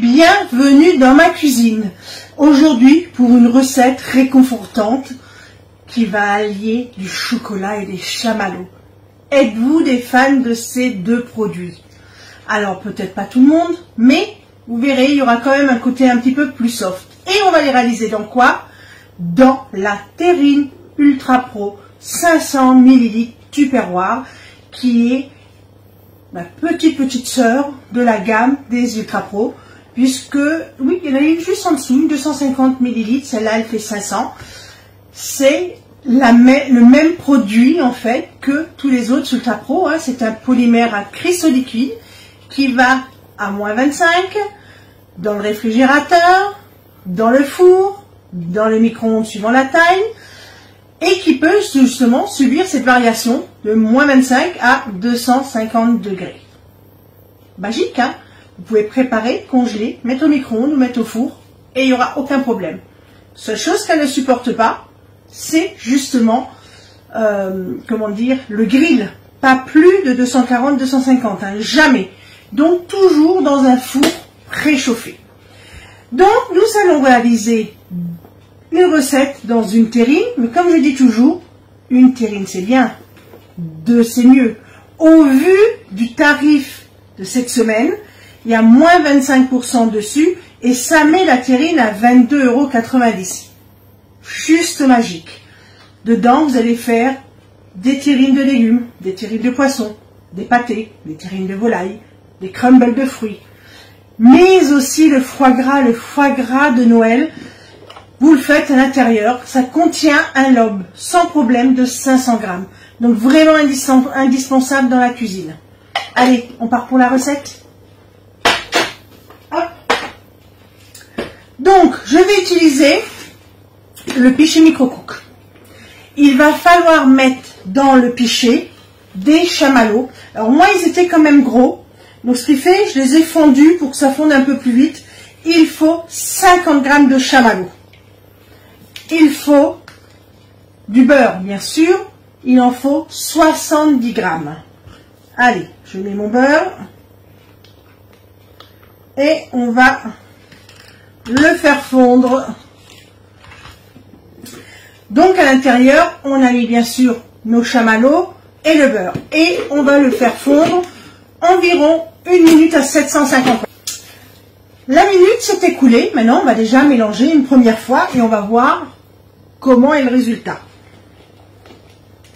Bienvenue dans ma cuisine. Aujourd'hui pour une recette réconfortante qui va allier du chocolat et des chamallows. Êtes-vous des fans de ces deux produits? Alors peut-être pas tout le monde, mais vous verrez, il y aura quand même un côté un petit peu plus soft. Et on va les réaliser dans quoi? Dans la terrine Ultra Pro 500 ml Tupperware, qui est ma petite sœur de la gamme des Ultra Pro. Puisque, oui, il y en a une juste en dessous, une 250 ml, celle-là elle fait 500. C'est le même produit en fait que tous les autres Ultra Pro. Hein. C'est un polymère à cristaux liquides qui va à moins 25, dans le réfrigérateur, dans le four, dans le micro-ondes suivant la taille, et qui peut justement subir cette variation de moins 25 à 250 degrés. Magique, hein? Vous pouvez préparer, congeler, mettre au micro-ondes ou mettre au four et il n'y aura aucun problème. Seule chose qu'elle ne supporte pas, c'est justement, comment dire, le grill. Pas plus de 240-250, hein, jamais. Donc toujours dans un four préchauffé. Donc nous allons réaliser une recette dans une terrine, mais comme je dis toujours, une terrine c'est bien, deux c'est mieux. Au vu du tarif de cette semaine, il y a moins 25% dessus et ça met la terrine à 22,90 €. Juste magique. Dedans, vous allez faire des terrines de légumes, des terrines de poissons, des pâtés, des terrines de volaille, des crumbles de fruits, mais aussi le foie gras de Noël. Vous le faites à l'intérieur. Ça contient un lobe sans problème de 500 grammes. Donc vraiment indispensable dans la cuisine. Allez, on part pour la recette. Donc, je vais utiliser le pichet micro-cook. Il va falloir mettre dans le pichet des chamallows. Alors moi, ils étaient quand même gros. Donc ce qui fait, je les ai fondus pour que ça fonde un peu plus vite. Il faut 50 grammes de chamallows. Il faut du beurre, bien sûr. Il en faut 70 grammes. Allez, je mets mon beurre. Et on va le faire fondre. Donc à l'intérieur, on a mis bien sûr nos chamallows et le beurre. Et on va le faire fondre environ 1 minute à 750. La minute s'est écoulée. Maintenant, on va déjà mélanger une première fois et on va voir comment est le résultat.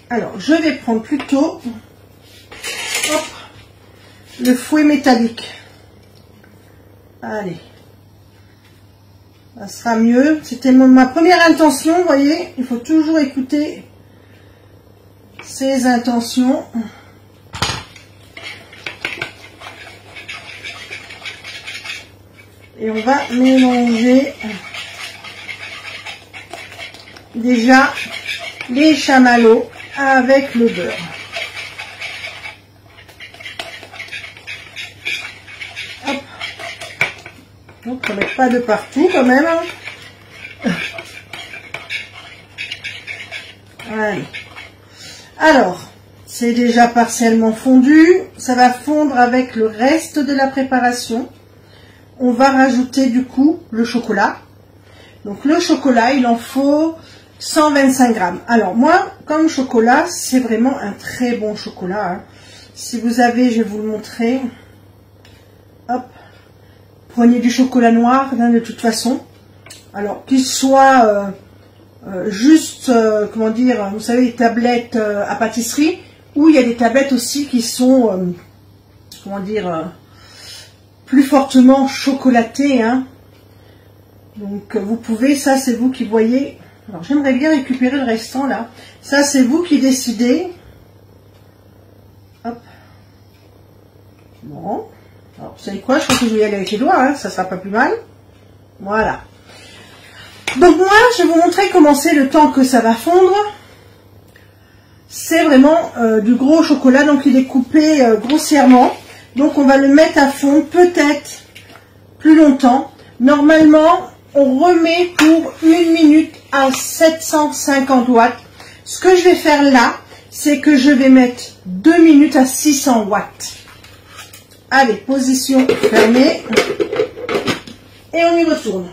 Alors, je vais prendre plutôt le fouet métallique. Allez. Ça sera mieux. C'était ma première intention, vous voyez. Il faut toujours écouter ses intentions. Et on va mélanger déjà les chamallows avec le beurre. Donc, on ne met pas de partout quand même. Allez. Alors, c'est déjà partiellement fondu. Ça va fondre avec le reste de la préparation. On va rajouter du coup le chocolat. Donc le chocolat, il en faut 125 grammes. Alors moi, comme chocolat, c'est vraiment un très bon chocolat. Hein. Si vous avez, je vais vous le montrer. Hop. Prenez du chocolat noir, hein, de toute façon. Alors, qu'il soit juste, comment dire, vous savez, les tablettes à pâtisserie, ou il y a des tablettes aussi qui sont, comment dire, plus fortement chocolatées. Hein. Donc, vous pouvez, ça c'est vous qui voyez. Alors, j'aimerais bien récupérer le restant là. Ça, c'est vous qui décidez. Hop. Bon. Alors, vous savez quoi, je crois que je vais y aller avec les doigts, hein, ça sera pas plus mal. Voilà. Donc moi, je vais vous montrer comment c'est le temps que ça va fondre. C'est vraiment du gros chocolat, donc il est coupé grossièrement. Donc on va le mettre à fondre peut-être plus longtemps. Normalement, on remet pour 1 minute à 750 watts. Ce que je vais faire là, c'est que je vais mettre 2 minutes à 600 watts. Allez, position fermée. Et on y retourne.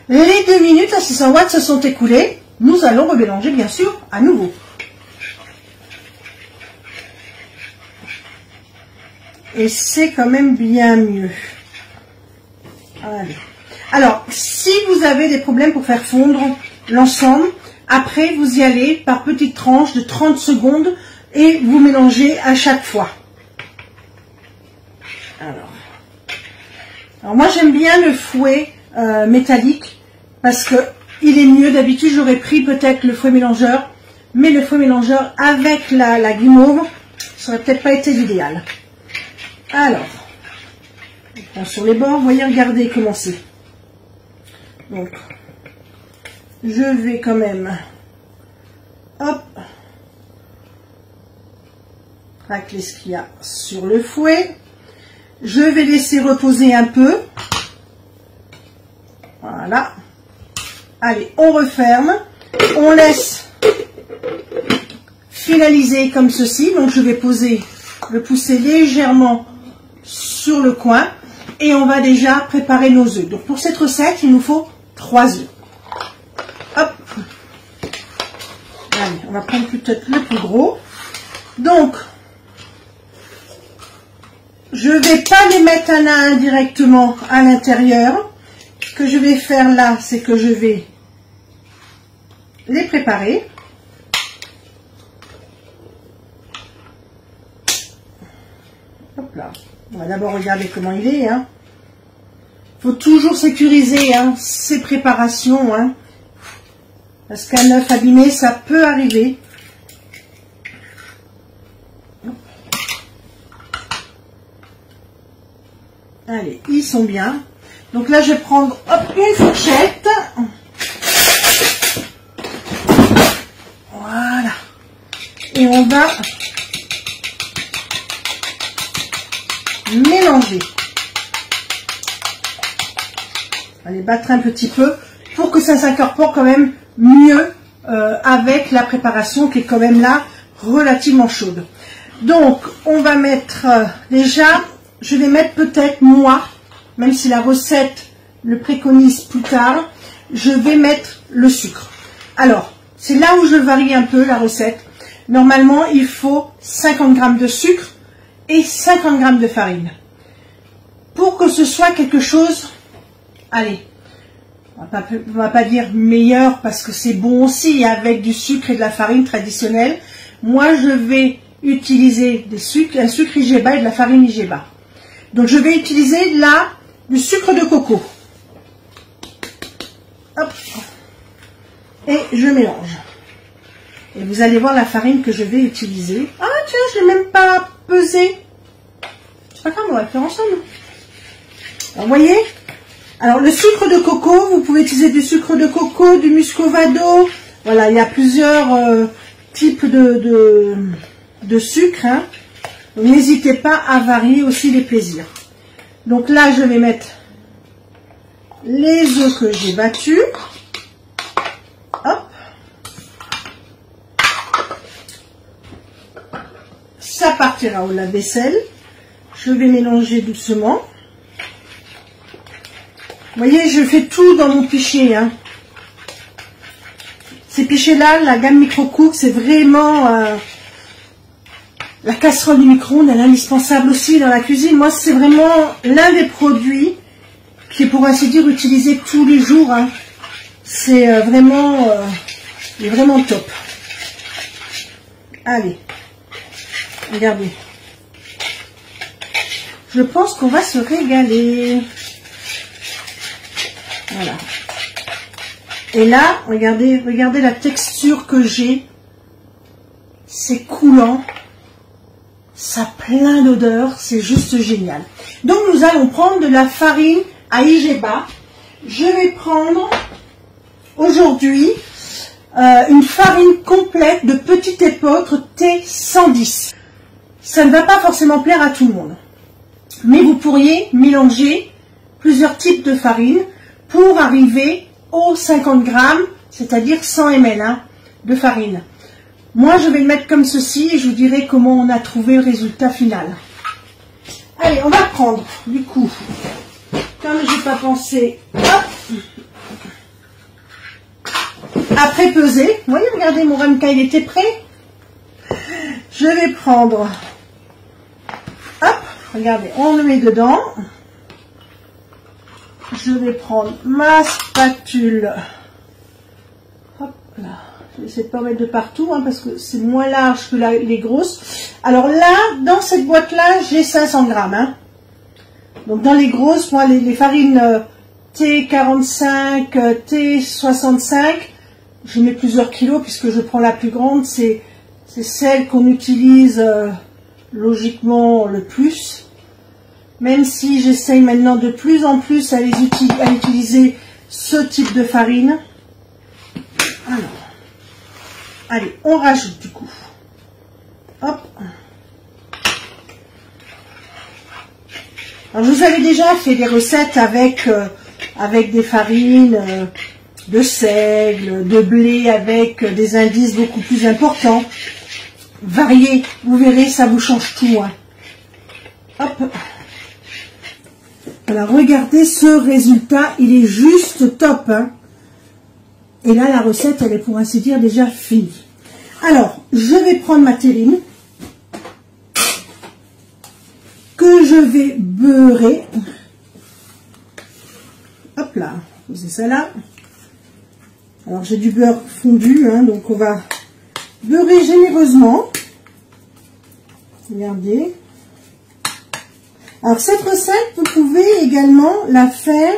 Les 2 minutes à 600 watts se sont écoulées. Nous allons remélanger bien sûr à nouveau. Et c'est quand même bien mieux. Allez. Alors, si vous avez des problèmes pour faire fondre l'ensemble, après vous y allez par petites tranches de 30 secondes et vous mélangez à chaque fois. Alors moi j'aime bien le fouet métallique parce que il est mieux. D'habitude j'aurais pris peut-être le fouet mélangeur, mais le fouet mélangeur avec la guimauve, ça aurait peut-être pas été l'idéal. Alors, on prend sur les bords, vous voyez, regardez comment c'est. Donc, je vais quand même, hop, racler ce qu'il y a sur le fouet. Je vais laisser reposer un peu. Voilà. Allez, on referme. On laisse finaliser comme ceci. Donc, je vais le pousser légèrement sur le coin. Et on va déjà préparer nos œufs. Donc, pour cette recette, il nous faut 3 œufs. Hop. Allez, on va prendre peut-être le plus gros. Donc, je ne vais pas les mettre un à un directement à l'intérieur. Ce que je vais faire là, c'est que je vais les préparer. Hop là. On va d'abord regarder comment il est. Il faut toujours sécuriser ces préparations. Parce qu'un œuf abîmé, ça peut arriver. Allez, ils sont bien. Donc là, je vais prendre une fourchette. Voilà. Et on va mélanger. Allez, battre un petit peu pour que ça s'incorpore quand même mieux avec la préparation qui est quand même là relativement chaude. Donc, on va mettre déjà... Je vais mettre peut-être, moi, même si la recette le préconise plus tard, je vais mettre le sucre. Alors, c'est là où je varie un peu la recette. Normalement, il faut 50 g de sucre et 50 g de farine. Pour que ce soit quelque chose, allez, on va pas dire meilleur parce que c'est bon aussi avec du sucre et de la farine traditionnelle. Moi, je vais utiliser un sucre IGEBA et de la farine IGEBA. Donc, je vais utiliser là du sucre de coco. Hop. Et je mélange. Et vous allez voir la farine que je vais utiliser. Ah tiens, je ne l'ai même pas pesée. C'est pas grave, on va le faire ensemble. Alors, vous voyez? Alors, le sucre de coco, vous pouvez utiliser du sucre de coco, du muscovado. Voilà, il y a plusieurs types de sucre. N'hésitez pas à varier aussi les plaisirs. Donc là, je vais mettre les œufs que j'ai battus. Hop. Ça partira au lave-vaisselle. Je vais mélanger doucement. Vous voyez, je fais tout dans mon pichet. Ces pichets-là, la gamme Micro-Cook, c'est vraiment... La casserole du micro-ondes, elle est indispensable aussi dans la cuisine. Moi, c'est vraiment l'un des produits qui est, pour ainsi dire, utilisé tous les jours. C'est vraiment, il est vraiment top. Allez, regardez. Je pense qu'on va se régaler. Voilà. Et là, regardez la texture que j'ai. C'est coulant. Ça a plein d'odeurs, c'est juste génial. Donc nous allons prendre de la farine à IGEBA. Je vais prendre aujourd'hui une farine complète de petit épeautre T110. Ça ne va pas forcément plaire à tout le monde. Mais vous pourriez mélanger plusieurs types de farine pour arriver aux 50 grammes, c'est-à-dire 100 ml de farine. Moi, je vais le mettre comme ceci et je vous dirai comment on a trouvé le résultat final. Allez, on va prendre, du coup, comme je n'ai pas pensé, hop, après peser, vous voyez, regardez, mon ramequin, il était prêt. Je vais prendre, hop, regardez, on le met dedans. Je vais prendre ma spatule, hop là, je vais essayer de ne pas mettre de partout, hein, parce que c'est moins large que les grosses. Alors là, dans cette boîte-là, j'ai 500 grammes. Hein. Donc dans les grosses, moi, les farines T45, T65, je mets plusieurs kilos, puisque je prends la plus grande, c'est celle qu'on utilise logiquement le plus. Même si j'essaye maintenant de plus en plus à utiliser ce type de farine. Alors, allez, on rajoute du coup. Hop. Alors, je vous avais déjà fait des recettes avec des farines de seigle, de blé, avec des indices beaucoup plus importants. Variés, vous verrez, ça vous change tout. Hein. Hop. Alors, regardez ce résultat, il est juste top. Hein. Et là, la recette, elle est pour ainsi dire déjà finie. Alors, je vais prendre ma terrine que je vais beurrer. Hop là, posez ça là. Alors, j'ai du beurre fondu, hein, donc on va beurrer généreusement. Regardez. Alors, cette recette, vous pouvez également la faire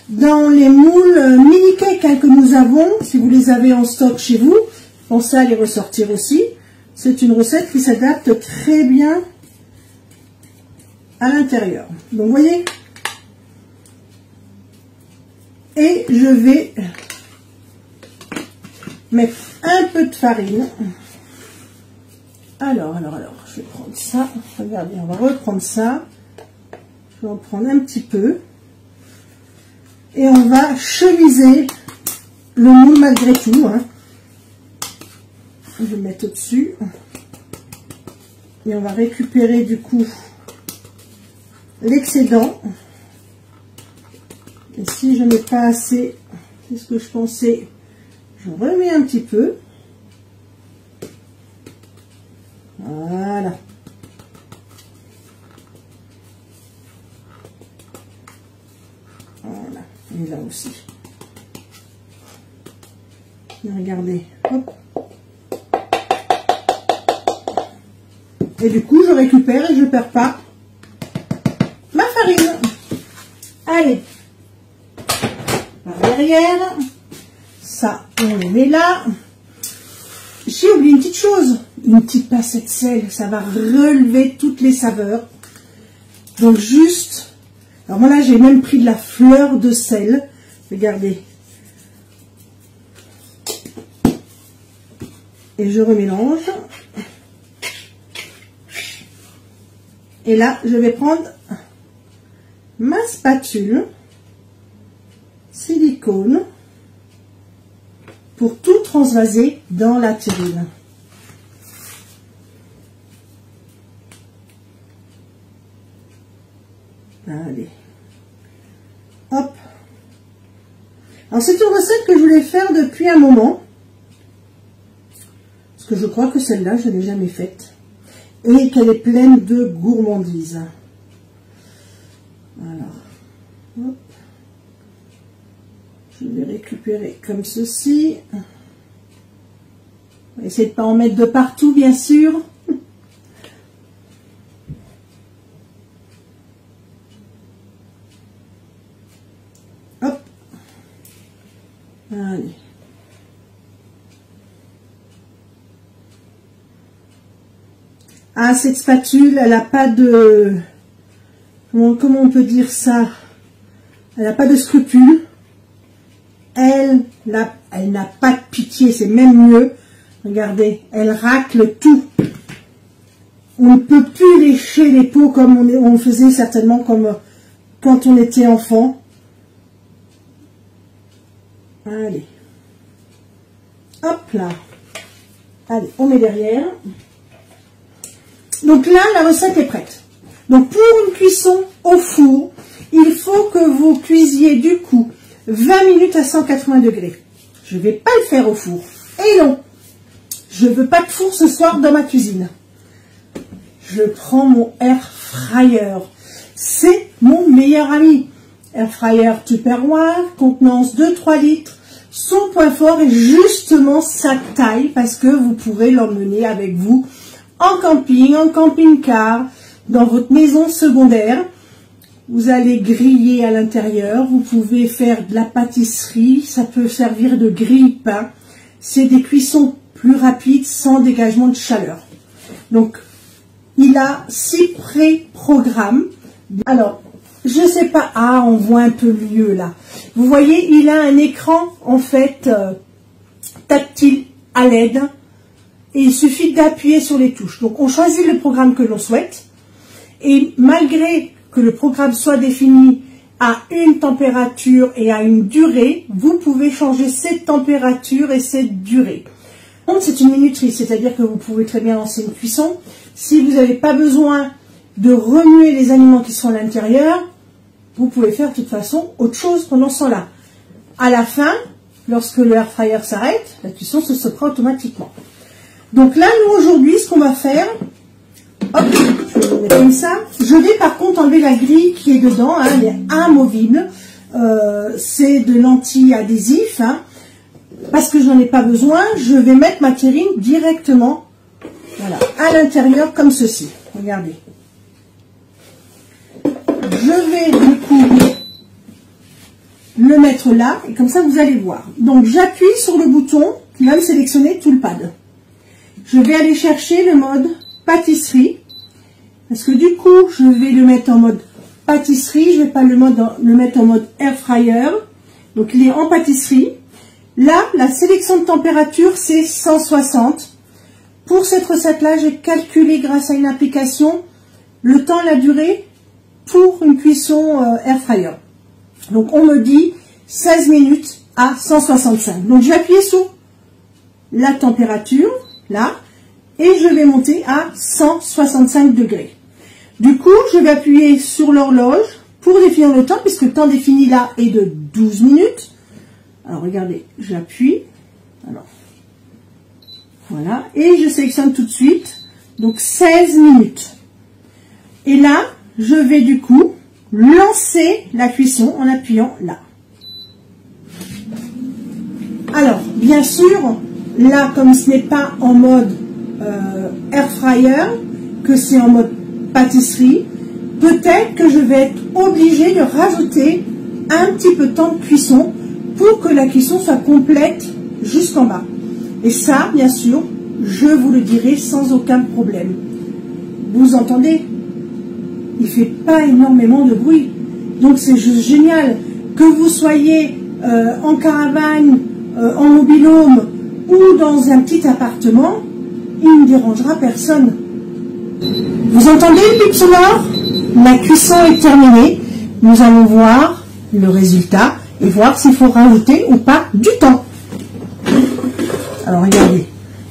dans les moules mini cake hein, que nous avons, si vous les avez en stock chez vous. Pensez à les ressortir aussi. C'est une recette qui s'adapte très bien à l'intérieur. Donc, vous voyez. Et je vais mettre un peu de farine. Alors, je vais prendre ça. Regardez, on va reprendre ça. Je vais en prendre un petit peu. Et on va chemiser le moule malgré tout. Hein. Je vais le mettre au-dessus. Et on va récupérer du coup l'excédent. Et si je n'ai pas assez, c'est ce que je pensais, je remets un petit peu. Voilà. Voilà. Et là aussi. Et regardez. Hop. Et du coup, je récupère et je ne perds pas ma farine. Allez. Par derrière. Ça, on le met là. J'ai oublié une petite chose. Une petite pincée de sel. Ça va relever toutes les saveurs. Donc juste... Alors moi là, j'ai même pris de la fleur de sel. Regardez. Et je remélange. Et là, je vais prendre ma spatule silicone pour tout transvaser dans la terrine. Allez. Hop. Alors, c'est une recette que je voulais faire depuis un moment. Parce que je crois que celle-là, je ne l'ai jamais faite. Et qu'elle est pleine de gourmandise. Voilà. Hop. Je vais récupérer comme ceci. On va essayer de ne pas en mettre de partout, bien sûr. Hop. Allez. Ah, cette spatule, elle n'a pas de... Comment on peut dire ça? Elle n'a pas de scrupules. Elle n'a pas de pitié, c'est même mieux. Regardez, elle racle tout. On ne peut plus lécher les peaux comme on faisait certainement comme quand on était enfant. Allez. Hop là. Allez, on met derrière. Donc là, la recette est prête. Donc pour une cuisson au four, il faut que vous cuisiez du coup 20 minutes à 180 degrés. Je ne vais pas le faire au four. Et non, je ne veux pas de four ce soir dans ma cuisine. Je prends mon air fryer. C'est mon meilleur ami. Air fryer Tupperware, contenance de 3 litres. Son point fort est justement sa taille parce que vous pourrez l'emmener avec vous en camping, en camping-car, dans votre maison secondaire. Vous allez griller à l'intérieur, vous pouvez faire de la pâtisserie, ça peut servir de grille-pain. C'est des cuissons plus rapides sans dégagement de chaleur. Donc, il a 6 pré-programmes. Alors, je ne sais pas, ah, on voit un peu mieux là. Vous voyez, il a un écran en fait tactile à LED et il suffit d'appuyer sur les touches. Donc, on choisit le programme que l'on souhaite et malgré que le programme soit défini à une température et à une durée, vous pouvez changer cette température et cette durée. C'est une minuterie, c'est-à-dire que vous pouvez très bien lancer une cuisson. Si vous n'avez pas besoin de remuer les aliments qui sont à l'intérieur, vous pouvez faire de toute façon autre chose pendant ce temps-là. À la fin, lorsque le air fryer s'arrête, la cuisson se stoppera automatiquement. Donc là, nous aujourd'hui, ce qu'on va faire, hop, je vais le mettre comme ça. Je vais par contre enlever la grille qui est dedans, hein, elle est amovible. C'est de l'anti-adhésif, hein, parce que je n'en ai pas besoin. Je vais mettre ma terrine directement, voilà, à l'intérieur comme ceci. Regardez. Je vais du coup le mettre là, et comme ça vous allez voir. Donc j'appuie sur le bouton qui va me sélectionner tout le pad. Je vais aller chercher le mode pâtisserie, parce que du coup je vais le mettre en mode pâtisserie, je ne vais pas le mettre en mode air fryer. Donc il est en pâtisserie. Là, la sélection de température c'est 160. Pour cette recette-là, j'ai calculé grâce à une application le temps et la durée pour une cuisson air fryer. Donc on me dit 16 minutes à 165. Donc je vais appuyer sur la température, là, et je vais monter à 165 degrés. Du coup, je vais appuyer sur l'horloge pour définir le temps, puisque le temps défini là est de 12 minutes. Alors regardez, j'appuie, alors voilà, et je sélectionne tout de suite, donc 16 minutes. Et là, je vais du coup lancer la cuisson en appuyant là. Alors, bien sûr, là, comme ce n'est pas en mode air fryer, que c'est en mode pâtisserie, peut-être que je vais être obligée de rajouter un petit peu de temps de cuisson pour que la cuisson soit complète jusqu'en bas. Et ça, bien sûr, je vous le dirai sans aucun problème. Vous entendez ? Il ne fait pas énormément de bruit. Donc c'est juste génial. Que vous soyez en caravane, en mobil-home ou dans un petit appartement, il ne dérangera personne. Vous entendez le bip sonore? La cuisson est terminée. Nous allons voir le résultat et voir s'il faut rajouter ou pas du temps. Alors regardez.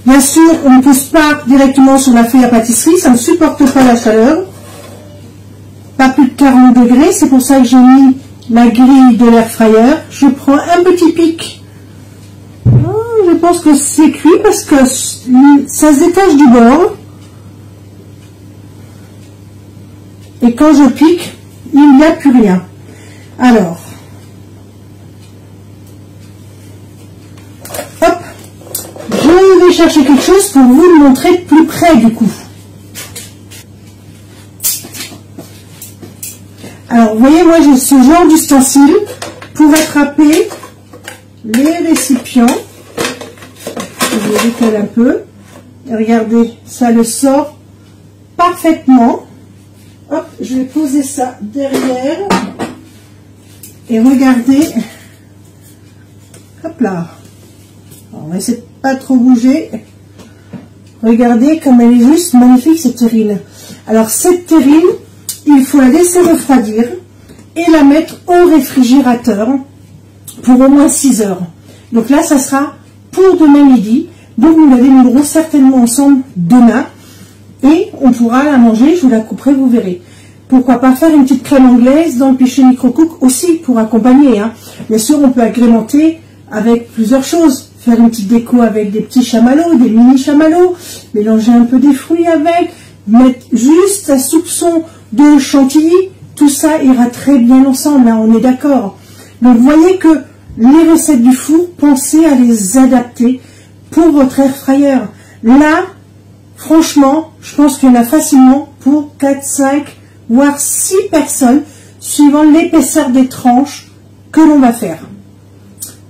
Bien sûr, on ne pousse pas directement sur la feuille à pâtisserie, ça ne supporte pas la chaleur. Pas plus de 40 degrés, c'est pour ça que j'ai mis la grille de l'air fryer. Je prends un petit pic. Je pense que c'est cuit parce que ça se détache du bord. Et quand je pique, il n'y a plus rien. Alors, hop, je vais chercher quelque chose pour vous le montrer de plus près du coup. Alors, vous voyez, moi j'ai ce genre d'ustensile pour attraper les récipients. Je les décale un peu. Et regardez, ça le sort parfaitement. Hop, je vais poser ça derrière. Et regardez. Hop là. Alors, on va essayer de pas trop bouger. Regardez comme elle est juste magnifique cette terrine. Alors, cette terrine, il faut la laisser refroidir et la mettre au réfrigérateur pour au moins 6 heures. Donc là, ça sera pour demain midi. Donc nous la démêlerons certainement ensemble demain et on pourra la manger. Je vous la couperai, vous verrez. Pourquoi pas faire une petite crème anglaise dans le pichet micro-cook aussi pour accompagner. Hein. Bien sûr, on peut agrémenter avec plusieurs choses. Faire une petite déco avec des petits chamallows, des mini chamallows, mélanger un peu des fruits avec, mettre juste un soupçon de chantilly. Tout ça ira très bien ensemble, hein, on est d'accord. Donc, vous voyez que les recettes du four, pensez à les adapter pour votre air fryer. Là, franchement, je pense qu'il y en a facilement pour 4, 5, voire 6 personnes, suivant l'épaisseur des tranches que l'on va faire.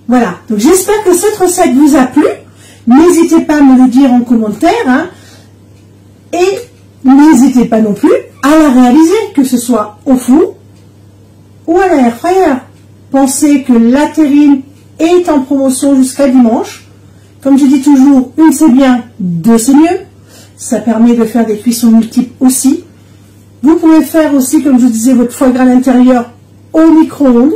Voilà, donc j'espère que cette recette vous a plu. N'hésitez pas à me le dire en commentaire. Hein, et n'hésitez pas non plus à la réaliser, que ce soit au four ou à l'air fryer. Pensez que la terrine est en promotion jusqu'à dimanche. Comme je dis toujours, une c'est bien, deux c'est mieux. Ça permet de faire des cuissons multiples aussi. Vous pouvez faire aussi, comme je vous disais, votre foie gras à l'intérieur au micro-ondes,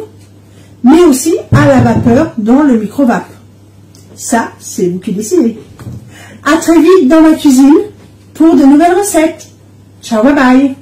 mais aussi à la vapeur dans le micro-vape. Ça, c'est vous qui décidez. À très vite dans ma cuisine pour de nouvelles recettes. Ciao, bye bye.